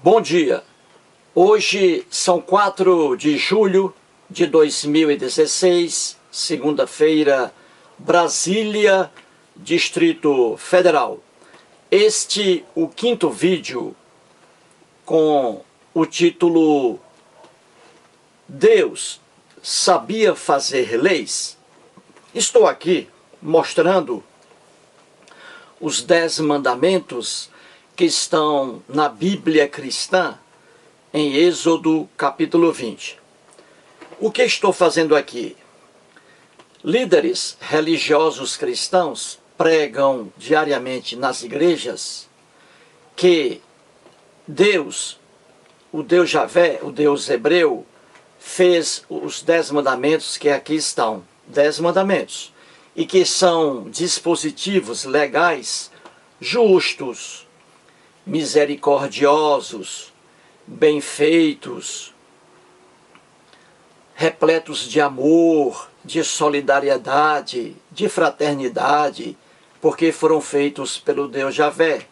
Bom dia, hoje são 4 de julho de 2016, segunda-feira, Brasília, Distrito Federal. Este o 5º vídeo com o título Deus sabia fazer leis? Estou aqui mostrando os 10 mandamentos que estão na Bíblia cristã, em Êxodo capítulo 20. O que estou fazendo aqui? Líderes religiosos cristãos pregam diariamente nas igrejas que Deus, o Deus Javé, o Deus hebreu, fez os 10 mandamentos que aqui estão. 10 mandamentos. E que são dispositivos legais justos, misericordiosos, bem feitos, repletos de amor, de solidariedade, de fraternidade, porque foram feitos pelo Deus Javé.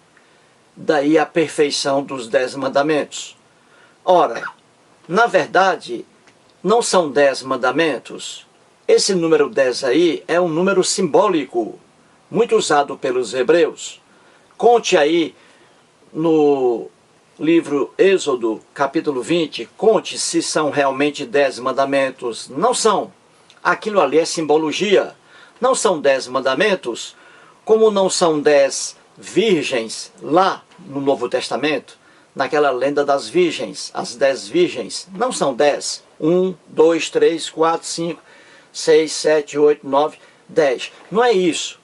Daí a perfeição dos 10 mandamentos. Ora, na verdade, não são 10 mandamentos. Esse número 10 aí é um número simbólico, muito usado pelos hebreus. Conte aí no livro Êxodo, capítulo 20, conte se são realmente 10 mandamentos. Não são. Aquilo ali é simbologia. Não são 10 mandamentos, como não são 10 virgens lá no Novo Testamento, naquela lenda das virgens, as 10 virgens. Não são 10. 1, 2, 3, 4, 5, 6, 7, 8, 9, 10. Não é isso.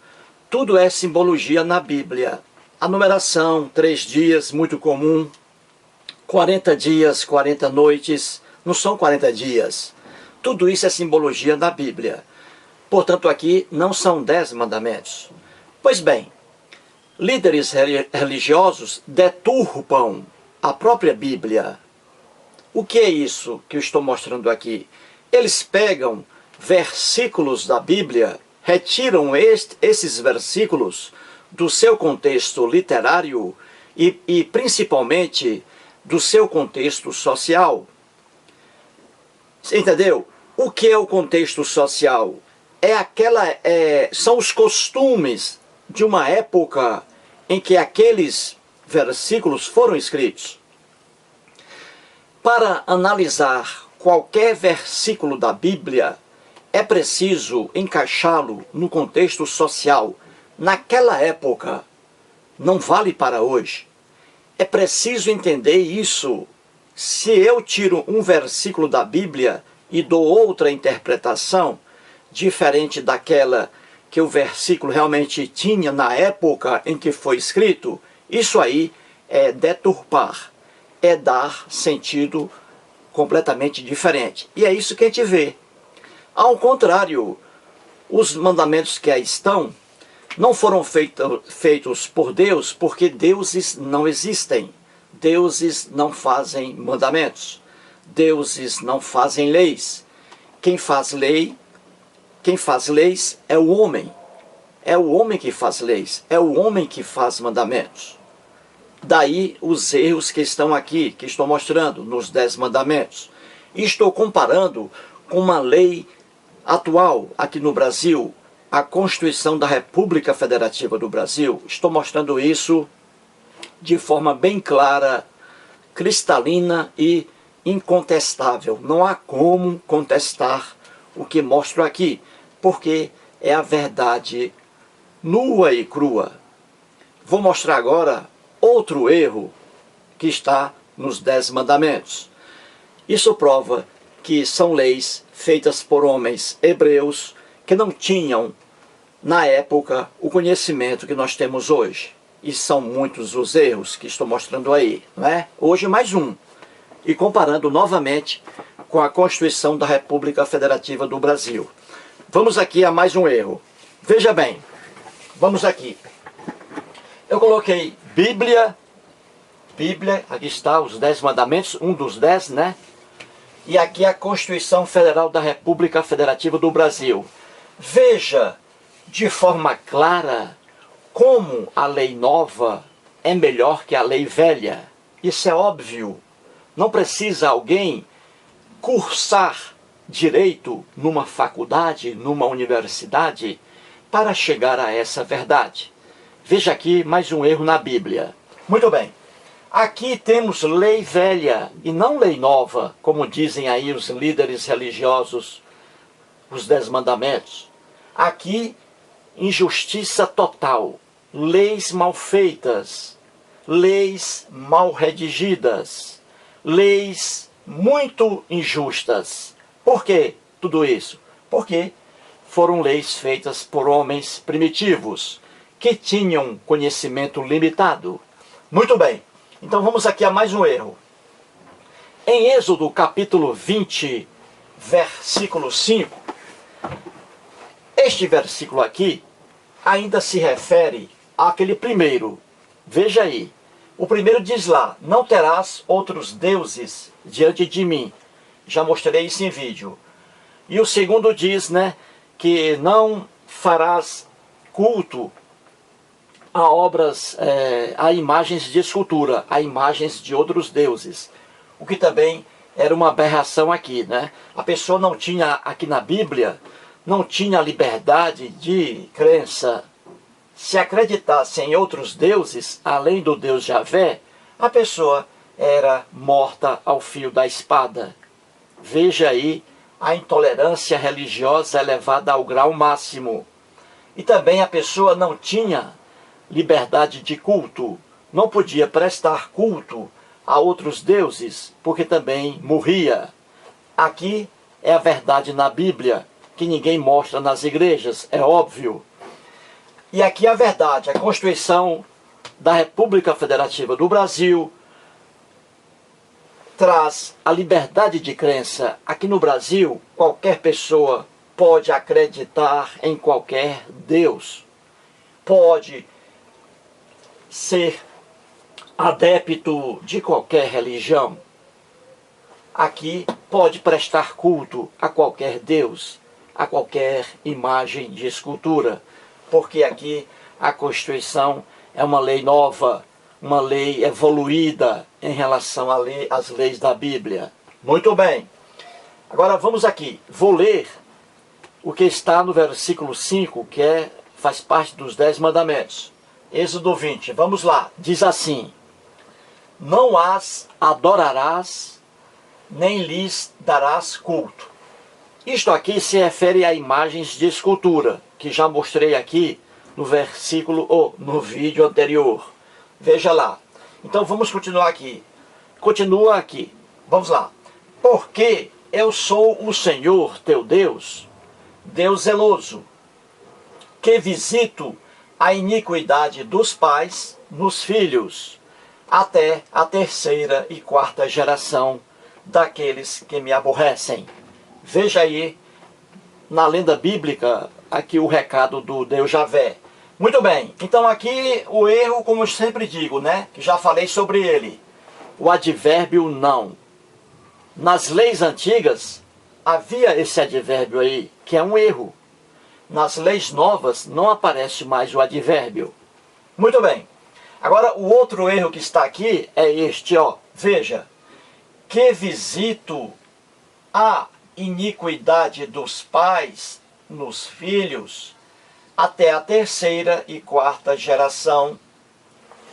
Tudo é simbologia na Bíblia. A numeração, 3 dias, muito comum. 40 dias, 40 noites, não são 40 dias. Tudo isso é simbologia na Bíblia. Portanto, aqui não são 10 mandamentos. Pois bem, líderes religiosos deturpam a própria Bíblia. O que é isso que eu estou mostrando aqui? Eles pegam versículos da Bíblia, retiram esses versículos do seu contexto literário e principalmente do seu contexto social. Você entendeu? O que é o contexto social? São os costumes de uma época em que aqueles versículos foram escritos. Para analisar qualquer versículo da Bíblia, é preciso encaixá-lo no contexto social. Naquela época, não vale para hoje. É preciso entender isso. Se eu tiro um versículo da Bíblia e dou outra interpretação, diferente daquela que o versículo realmente tinha na época em que foi escrito, isso aí é deturpar, é dar sentido completamente diferente. E é isso que a gente vê. Ao contrário, os mandamentos que aí estão não foram feitos por Deus, porque deuses não existem. Deuses não fazem mandamentos. Deuses não fazem leis. Quem faz leis é o homem. É o homem que faz leis. É o homem que faz mandamentos. Daí os erros que estão aqui, que estou mostrando nos 10 mandamentos. E estou comparando com uma lei atual aqui no Brasil, a Constituição da República Federativa do Brasil. Estou mostrando isso de forma bem clara, cristalina e incontestável. Não há como contestar o que mostro aqui, porque é a verdade nua e crua. Vou mostrar agora outro erro que está nos 10 mandamentos. Isso prova que são leis feitas por homens hebreus que não tinham, na época, o conhecimento que nós temos hoje. E são muitos os erros que estou mostrando aí, não é? Hoje mais um. E comparando novamente com a Constituição da República Federativa do Brasil. Vamos aqui a mais um erro. Veja bem, vamos aqui. Eu coloquei Bíblia, aqui está os 10 mandamentos, um dos 10, né? E aqui a Constituição Federal da República Federativa do Brasil. Veja de forma clara como a lei nova é melhor que a lei velha. Isso é óbvio. Não precisa alguém cursar direito numa faculdade, numa universidade, para chegar a essa verdade. Veja aqui mais um erro na Bíblia. Muito bem. Aqui temos lei velha e não lei nova, como dizem aí os líderes religiosos, os 10 mandamentos. Aqui, injustiça total, leis mal feitas, leis mal redigidas, leis muito injustas. Por que tudo isso? Porque foram leis feitas por homens primitivos, que tinham conhecimento limitado. Muito bem, então vamos aqui a mais um erro. Em Êxodo capítulo 20, versículo 5, este versículo aqui ainda se refere àquele primeiro. Veja aí, o primeiro diz lá, não terás outros deuses diante de mim. Já mostrei isso em vídeo. E o segundo diz, né, que não farás culto a obras, a imagens de escultura, a imagens de outros deuses. O que também era uma aberração aqui, né? A pessoa não tinha, aqui na Bíblia, não tinha liberdade de crença. Se acreditasse em outros deuses, além do Deus Javé, a pessoa era morta ao fio da espada. Veja aí a intolerância religiosa elevada ao grau máximo. E também a pessoa não tinha liberdade de culto, não podia prestar culto a outros deuses, porque também morria. Aqui é a verdade na Bíblia, que ninguém mostra nas igrejas, é óbvio. E aqui a verdade, a Constituição da República Federativa do Brasil traz a liberdade de crença. Aqui no Brasil, qualquer pessoa pode acreditar em qualquer Deus. Pode ser adepto de qualquer religião. Aqui pode prestar culto a qualquer Deus, a qualquer imagem de escultura, porque aqui a Constituição é uma lei nova, uma lei evoluída em relação às leis da Bíblia. Muito bem. Agora vamos aqui. Vou ler o que está no versículo 5, que faz parte dos 10 mandamentos. Êxodo 20. Vamos lá. Diz assim: não as adorarás, nem lhes darás culto. Isto aqui se refere a imagens de escultura, que já mostrei aqui no versículo, ou no vídeo anterior. Veja lá. Então vamos continuar aqui. Continua aqui. Vamos lá. Porque eu sou o Senhor teu Deus, Deus zeloso, que visito a iniquidade dos pais nos filhos, até a 3ª e 4ª geração daqueles que me aborrecem. Veja aí, na lenda bíblica, aqui o recado do Deus Javé. Muito bem, então aqui o erro, como eu sempre digo, né? Que já falei sobre ele. O advérbio não. Nas leis antigas, havia esse advérbio aí, que é um erro. Nas leis novas, não aparece mais o advérbio. Muito bem. Agora, o outro erro que está aqui é este, ó. Veja. Que visito a iniquidade dos pais nos filhos, até a 3ª e 4ª geração.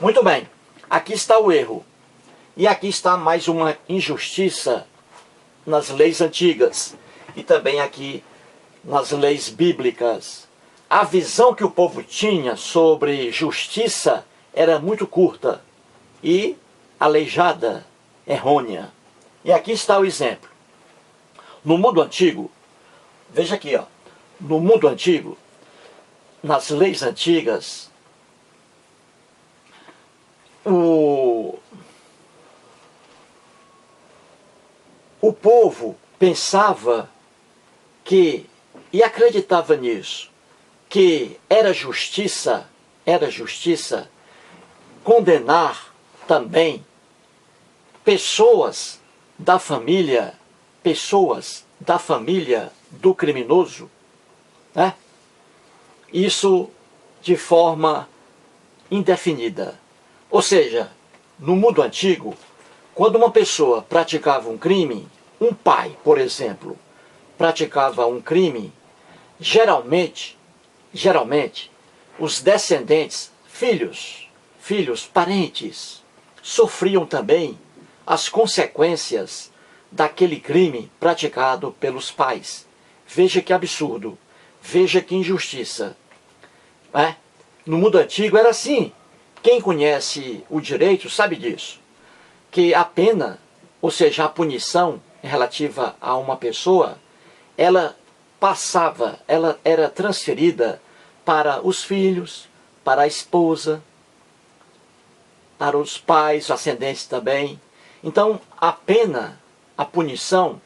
Muito bem. Aqui está o erro. E aqui está mais uma injustiça nas leis antigas. E também aqui nas leis bíblicas. A visão que o povo tinha sobre justiça era muito curta e aleijada, errônea. E aqui está o exemplo. No mundo antigo, veja aqui, ó, no mundo antigo, nas leis antigas, o povo pensava que, e acreditava nisso, que era justiça condenar também pessoas da família do criminoso, né? Isso de forma indefinida. Ou seja, no mundo antigo, quando uma pessoa praticava um crime, um pai, por exemplo, praticava um crime, geralmente, os descendentes, filhos, parentes, sofriam também as consequências daquele crime praticado pelos pais. Veja que absurdo, veja que injustiça. No mundo antigo era assim. Quem conhece o direito sabe disso. Que a pena, ou seja, a punição relativa a uma pessoa, ela era transferida para os filhos, para a esposa, para os pais, ascendentes também. Então, a pena, a punição,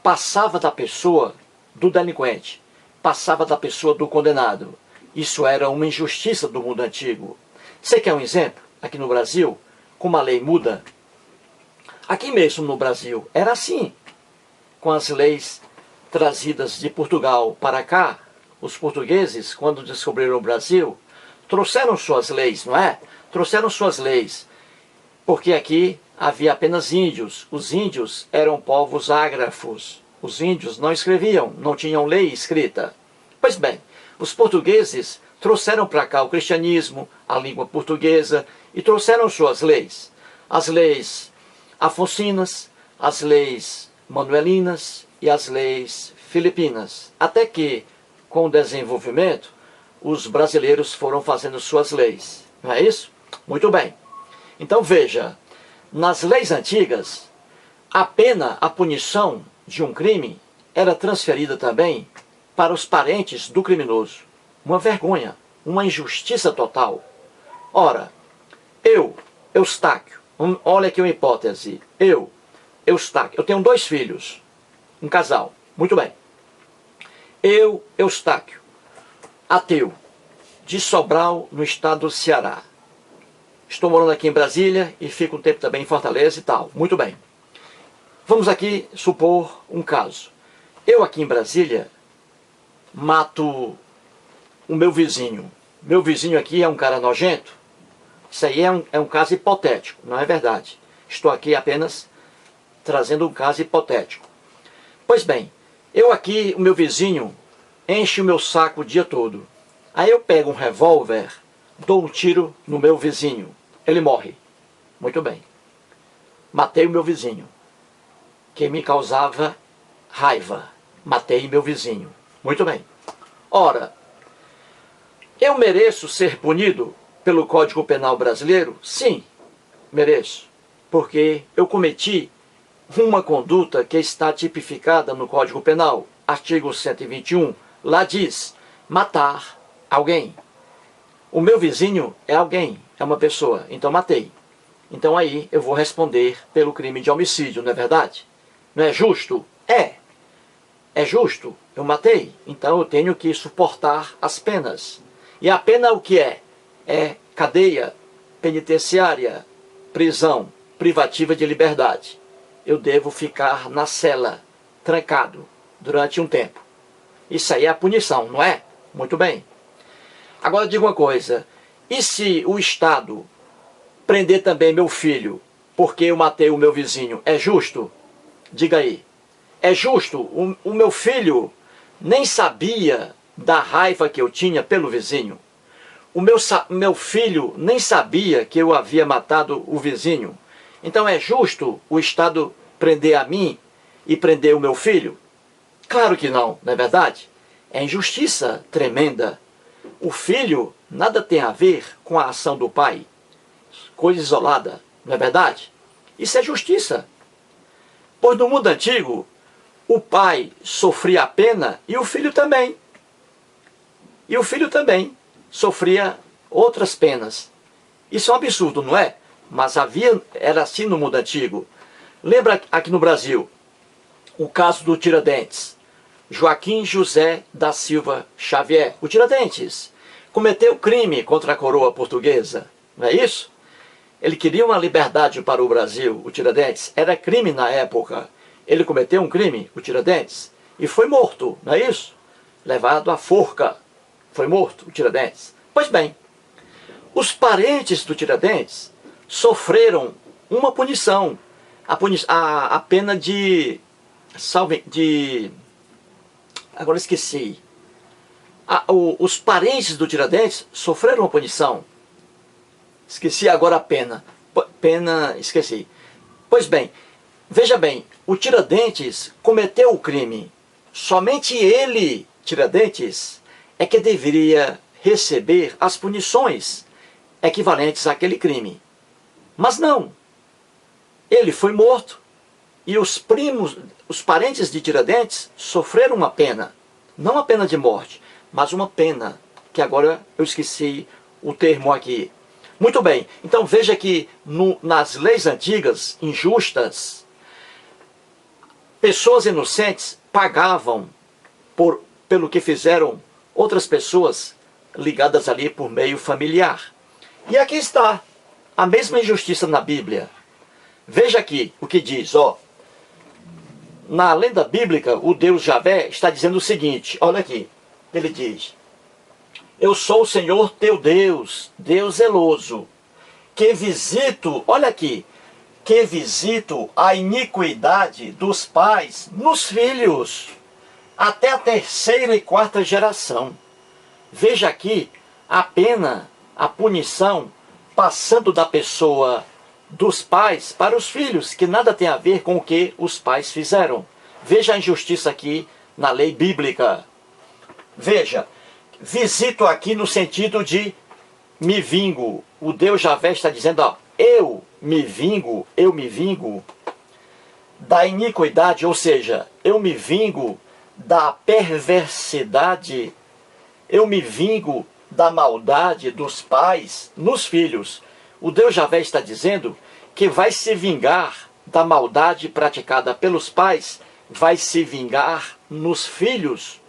passava da pessoa do delinquente, passava da pessoa do condenado. Isso era uma injustiça do mundo antigo. Você quer um exemplo? Aqui no Brasil, como a lei muda? Aqui mesmo no Brasil, era assim. Com as leis trazidas de Portugal para cá, os portugueses, quando descobriram o Brasil, trouxeram suas leis, não é? Trouxeram suas leis, porque aqui havia apenas índios. Os índios eram povos ágrafos. Os índios não escreviam, não tinham lei escrita. Pois bem, os portugueses trouxeram para cá o cristianismo, a língua portuguesa, e trouxeram suas leis. As leis afonsinas, as leis manuelinas e as leis filipinas. Até que, com o desenvolvimento, os brasileiros foram fazendo suas leis. Não é isso? Muito bem. Então veja, nas leis antigas, a pena, a punição de um crime era transferida também para os parentes do criminoso. Uma vergonha, uma injustiça total. Ora, Eustáquio, olha aqui uma hipótese. Eustáquio, eu tenho 2 filhos, um casal. Muito bem. Eustáquio, ateu, de Sobral, no estado do Ceará. Estou morando aqui em Brasília e fico um tempo também em Fortaleza e tal. Muito bem. Vamos aqui supor um caso. Eu aqui em Brasília mato o meu vizinho. Meu vizinho aqui é um cara nojento. Isso aí é um caso hipotético, não é verdade. Estou aqui apenas trazendo um caso hipotético. Pois bem, eu aqui, o meu vizinho, enche o meu saco o dia todo. Aí eu pego um revólver, dou um tiro no meu vizinho. Ele morre. Muito bem. Matei o meu vizinho, que me causava raiva. Matei meu vizinho. Muito bem. Ora, eu mereço ser punido pelo Código Penal brasileiro? Sim, mereço. Porque eu cometi uma conduta que está tipificada no Código Penal. Artigo 121. Lá diz, matar alguém. O meu vizinho é alguém, é uma pessoa, então matei. Então aí eu vou responder pelo crime de homicídio, não é verdade? Não é justo? É justo, eu matei, então eu tenho que suportar as penas. E a pena o que é? É cadeia, penitenciária, prisão, privativa de liberdade. Eu devo ficar na cela, trancado, durante um tempo. Isso aí é a punição, não é? Muito bem. Agora diga uma coisa, e se o Estado prender também meu filho, porque eu matei o meu vizinho, é justo? Diga aí. É justo? O meu filho nem sabia da raiva que eu tinha pelo vizinho. O meu filho nem sabia que eu havia matado o vizinho. Então é justo o Estado prender a mim e prender o meu filho? Claro que não, não é verdade? É injustiça tremenda. O filho nada tem a ver com a ação do pai. Coisa isolada, não é verdade? Isso é justiça. Pois no mundo antigo, o pai sofria a pena e o filho também. E o filho também sofria outras penas. Isso é um absurdo, não é? Mas era assim no mundo antigo. Lembra aqui no Brasil, o caso do Tiradentes. Joaquim José da Silva Xavier, o Tiradentes, cometeu crime contra a coroa portuguesa, não é isso? Ele queria uma liberdade para o Brasil, o Tiradentes, era crime na época. Ele cometeu um crime, o Tiradentes, e foi morto, não é isso? Levado à forca, foi morto o Tiradentes. Pois bem, os parentes do Tiradentes sofreram uma punição. A pena de... Agora esqueci. Os parentes do Tiradentes sofreram uma punição. Esqueci agora a pena. Esqueci. Pois bem, veja bem, o Tiradentes cometeu o crime. Somente ele, Tiradentes, é que deveria receber as punições equivalentes àquele crime. Mas não. Ele foi morto e os parentes de Tiradentes sofreram uma pena. Não a pena de morte, mas uma pena, que agora eu esqueci o termo aqui. Muito bem, então veja que nas leis antigas, injustas, pessoas inocentes pagavam pelo que fizeram outras pessoas ligadas ali por meio familiar. E aqui está a mesma injustiça na Bíblia. Veja aqui o que diz, ó. Na lenda bíblica, o Deus Javé está dizendo o seguinte, olha aqui, ele diz: eu sou o Senhor teu Deus, Deus zeloso, que visito, olha aqui, que visito a iniquidade dos pais nos filhos, até a 3ª e 4ª geração. Veja aqui a pena, a punição, passando da pessoa dos pais para os filhos, que nada tem a ver com o que os pais fizeram. Veja a injustiça aqui na lei bíblica. Veja, visito aqui no sentido de me vingo. O Deus Javé está dizendo, ó, eu me vingo da iniquidade, ou seja, eu me vingo da perversidade, eu me vingo da maldade dos pais nos filhos. O Deus Javé está dizendo que vai se vingar da maldade praticada pelos pais, vai se vingar nos filhos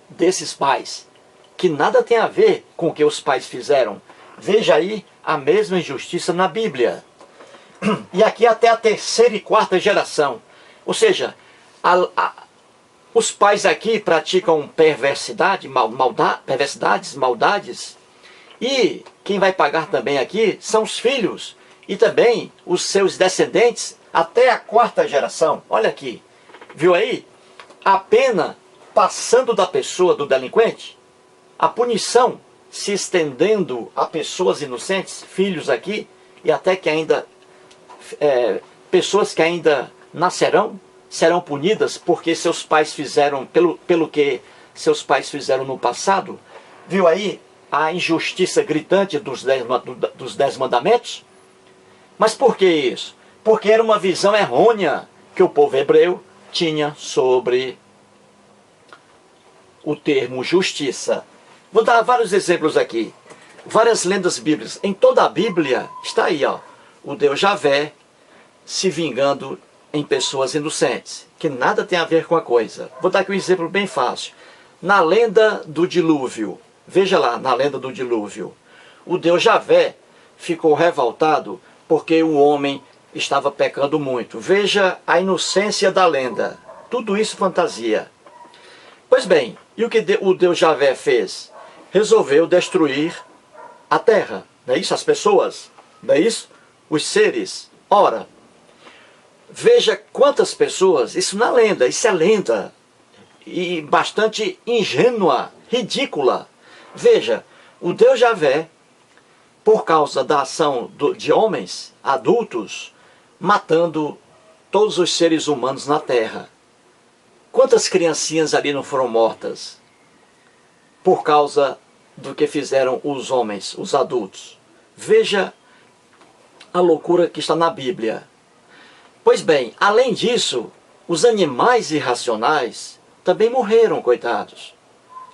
desses pais, que nada tem a ver com o que os pais fizeram. Veja aí a mesma injustiça na Bíblia. E aqui até a 3ª e 4ª geração. Ou seja, os pais aqui praticam perversidades, maldades, e quem vai pagar também aqui são os filhos e também os seus descendentes até a 4ª geração. Olha aqui, viu aí? A pena passando da pessoa do delinquente, a punição se estendendo a pessoas inocentes, filhos aqui, e até que ainda pessoas que ainda nascerão, serão punidas porque seus pais fizeram, pelo que seus pais fizeram no passado. Viu aí a injustiça gritante dos 10 mandamentos? Mas por que isso? Porque era uma visão errônea que o povo hebreu tinha sobre o termo justiça. Vou dar vários exemplos aqui. Várias lendas bíblicas. Em toda a Bíblia está aí, ó, o Deus Javé se vingando em pessoas inocentes, que nada tem a ver com a coisa. Vou dar aqui um exemplo bem fácil. Na lenda do dilúvio, veja lá, na lenda do dilúvio, o Deus Javé ficou revoltado porque o homem estava pecando muito. Veja a inocência da lenda. Tudo isso fantasia. Pois bem, e o que o Deus Javé fez? Resolveu destruir a terra, não é isso? As pessoas, não é isso? Os seres. Ora, veja quantas pessoas, isso na lenda, isso é lenda, e bastante ingênua, ridícula. Veja, o Deus Javé, por causa da ação de homens adultos, matando todos os seres humanos na terra. Quantas criancinhas ali não foram mortas por causa do que fizeram os homens, os adultos? Veja a loucura que está na Bíblia. Pois bem, além disso, os animais irracionais também morreram, coitados.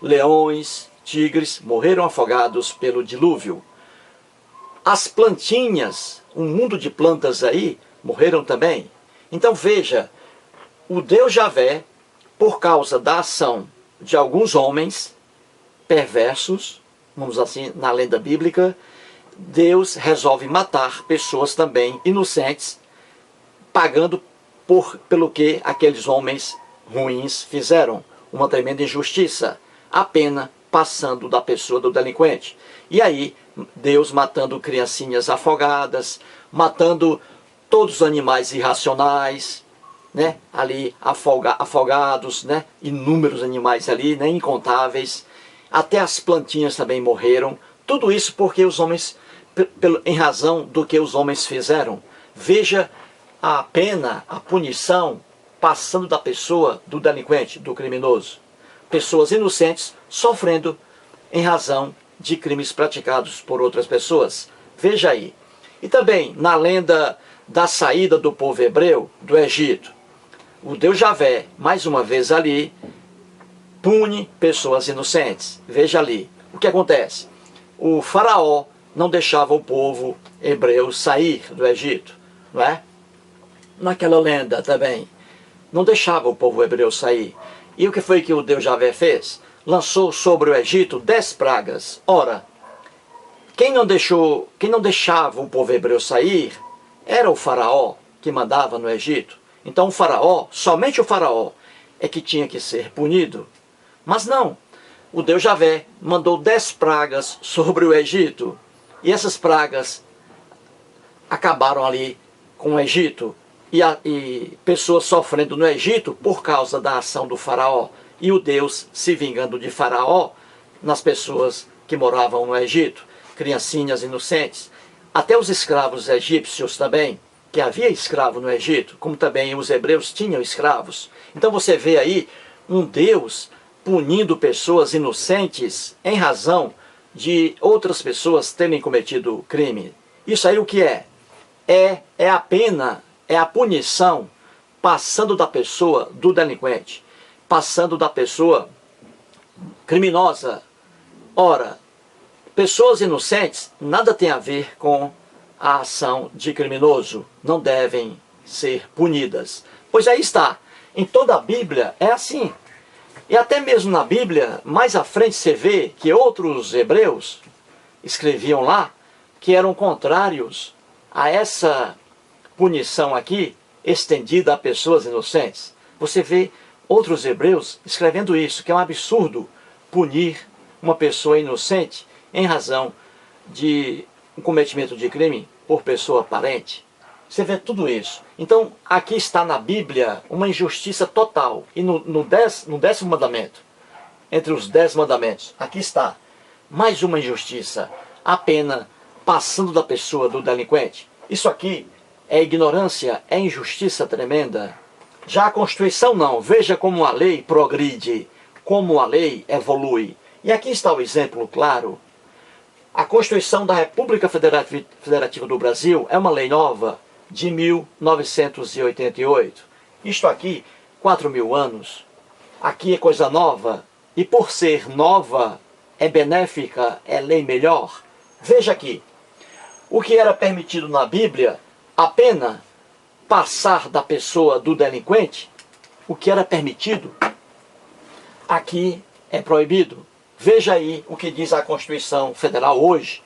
Leões, tigres morreram afogados pelo dilúvio. As plantinhas, um mundo de plantas aí, morreram também. Então veja, o Deus Javé, por causa da ação de alguns homens perversos, vamos assim, na lenda bíblica, Deus resolve matar pessoas também inocentes, pagando pelo que aqueles homens ruins fizeram. Uma tremenda injustiça. A pena passando da pessoa do delinquente. E aí Deus matando criancinhas afogadas, matando todos os animais irracionais, né? Ali afogados, né? Inúmeros animais ali, né? Incontáveis. Até as plantinhas também morreram. Tudo isso porque os homens, em razão do que os homens fizeram. Veja a pena, a punição passando da pessoa, do delinquente, do criminoso. Pessoas inocentes sofrendo em razão de crimes praticados por outras pessoas. Veja aí. E também na lenda da saída do povo hebreu do Egito. O Deus Javé, mais uma vez ali, pune pessoas inocentes. Veja ali. O que acontece? O faraó não deixava o povo hebreu sair do Egito, não é? Naquela lenda também, não deixava o povo hebreu sair. E o que foi que o Deus Javé fez? Lançou sobre o Egito 10 pragas. Ora, quem não deixava o povo hebreu sair era o faraó que mandava no Egito. Então o faraó, somente o faraó, é que tinha que ser punido. Mas não, o Deus Javé mandou 10 pragas sobre o Egito. E essas pragas acabaram ali com o Egito. E pessoas sofrendo no Egito por causa da ação do faraó. E o Deus se vingando de faraó nas pessoas que moravam no Egito. Criancinhas inocentes. Até os escravos egípcios também, que havia escravo no Egito, como também os hebreus tinham escravos. Então você vê aí um Deus punindo pessoas inocentes em razão de outras pessoas terem cometido crime. Isso aí o que é? É a pena, é a punição passando da pessoa, do delinquente, passando da pessoa criminosa. Ora, pessoas inocentes nada tem a ver com a ação de criminoso, não devem ser punidas. Pois aí está, em toda a Bíblia é assim. E até mesmo na Bíblia, mais à frente você vê que outros hebreus escreviam lá que eram contrários a essa punição aqui estendida a pessoas inocentes. Você vê outros hebreus escrevendo isso, que é um absurdo punir uma pessoa inocente em razão de um cometimento de crime por pessoa parente. Você vê tudo isso. Então, aqui está na Bíblia uma injustiça total. E no 10º mandamento, entre os 10 mandamentos, aqui está mais uma injustiça. A pena passando da pessoa, do delinquente. Isso aqui é ignorância, é injustiça tremenda. Já a Constituição não. Veja como a lei progride, como a lei evolui. E aqui está o exemplo claro. A Constituição da República Federativa do Brasil é uma lei nova de 1988. Isto aqui, 4.000 anos. Aqui é coisa nova. E por ser nova, é benéfica, é lei melhor. Veja aqui. O que era permitido na Bíblia, a pena passar da pessoa, do delinquente, o que era permitido, aqui é proibido. Veja aí o que diz a Constituição Federal hoje,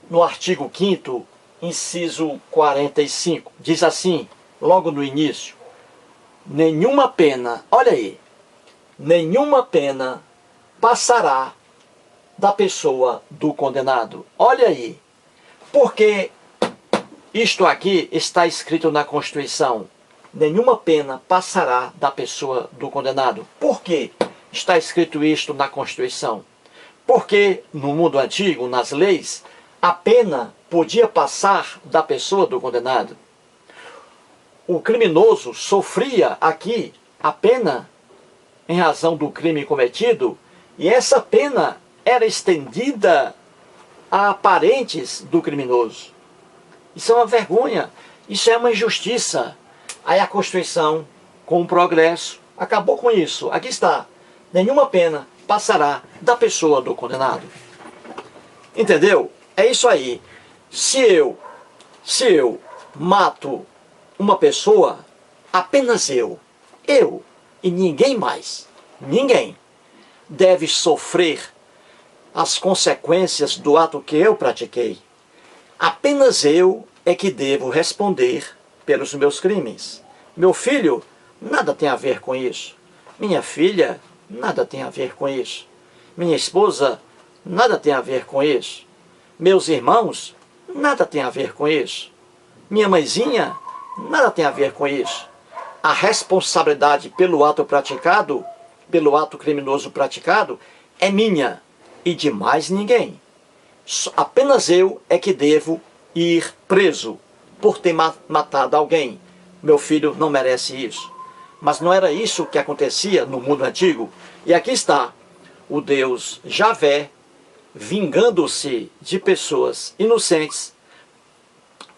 no artigo 5º, inciso 45. Diz assim, logo no início, nenhuma pena, olha aí, nenhuma pena passará da pessoa do condenado. Olha aí, porque isto aqui está escrito na Constituição. Nenhuma pena passará da pessoa do condenado. Por quê? Está escrito isto na Constituição. Porque no mundo antigo, nas leis, a pena podia passar da pessoa do condenado. O criminoso sofria aqui a pena em razão do crime cometido, e essa pena era estendida a parentes do criminoso. Isso é uma vergonha, isso é uma injustiça. Aí a Constituição, com o progresso, acabou com isso. Aqui está. Nenhuma pena passará da pessoa do condenado. Entendeu? É isso aí. Se eu mato uma pessoa, apenas eu e ninguém mais, ninguém deve sofrer as consequências do ato que eu pratiquei. Apenas eu é que devo responder pelos meus crimes. Meu filho nada tem a ver com isso. Minha filha nada tem a ver com isso. Minha esposa nada tem a ver com isso. Meus irmãos, nada tem a ver com isso. Minha mãezinha, nada tem a ver com isso. A responsabilidade pelo ato praticado, pelo ato criminoso praticado, é minha e de mais ninguém. Apenas eu é que devo ir preso por ter matado alguém. Meu filho não merece isso. Mas não era isso que acontecia no mundo antigo. E aqui está o Deus Javé vingando-se de pessoas inocentes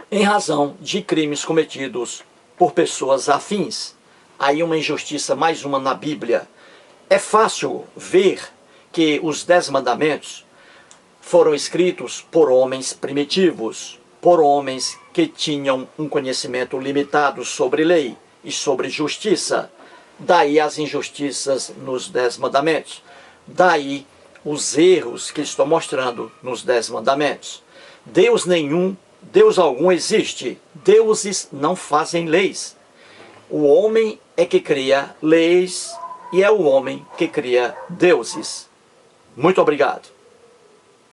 em razão de crimes cometidos por pessoas afins. Aí uma injustiça, mais uma na Bíblia. É fácil ver que os 10 mandamentos foram escritos por homens primitivos, por homens que tinham um conhecimento limitado sobre lei e sobre justiça. Daí as injustiças nos 10 mandamentos. Daí os erros que estou mostrando nos 10 mandamentos. Deus algum existe. Deuses não fazem leis. O homem é que cria leis e é o homem que cria deuses. Muito obrigado.